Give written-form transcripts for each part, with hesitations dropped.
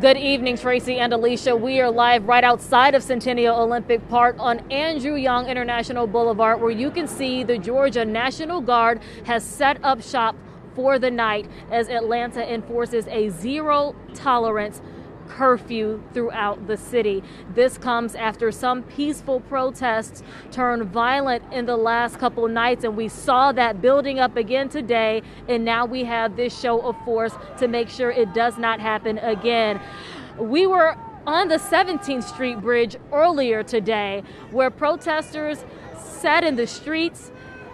Good evening, Tracy and Alicia. We are live right outside of Centennial Olympic Park on Andrew Young International Boulevard, where you can see the Georgia National Guard has set up shop for the night as Atlanta enforces a zero tolerance curfew throughout the city. This comes after some peaceful protests turned violent in the last couple nights, and we saw that building up again today, and now we have this show of force to make sure it does not happen again. We were on the 17th Street Bridge earlier today where protesters sat in the streets.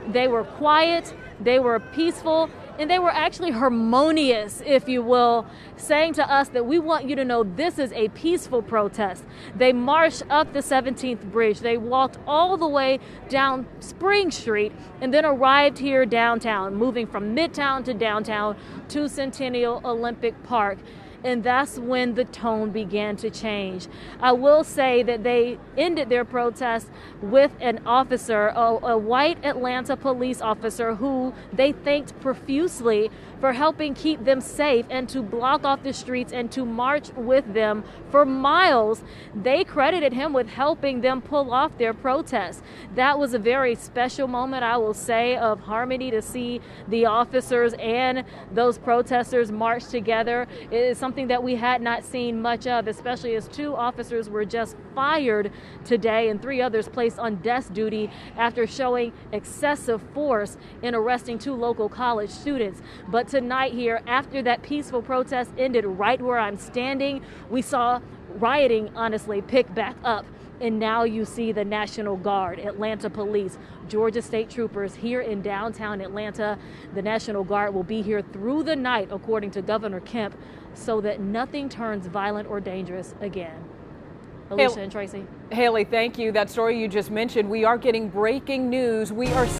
They were quiet, they were peaceful, and they were actually harmonious, if you will, saying to us that we want you to know this is a peaceful protest. They marched up the 17th Bridge. They walked all the way down Spring Street and then arrived here downtown, moving from Midtown to downtown to Centennial Olympic Park. And that's when the tone began to change. I will say that they ended their protest with an officer, a white Atlanta police officer, who they thanked profusely for helping keep them safe and to block off the streets and to march with them for miles. They credited him with helping them pull off their protest. That was a very special moment, I will say, of harmony to see the officers and those protesters march together. It is something that we had not seen much of, especially as 2 officers were just fired today and 3 others placed on desk duty after showing excessive force in arresting 2 local college students. But tonight here, after that peaceful protest ended right where I'm standing, we saw rioting honestly pick back up. And now you see the National Guard, Atlanta Police, Georgia State Troopers here in downtown Atlanta. The National Guard will be here through the night, according to Governor Kemp, so that nothing turns violent or dangerous again. Alicia and Tracy. Haley, thank you. That story you just mentioned, we are getting breaking news. We are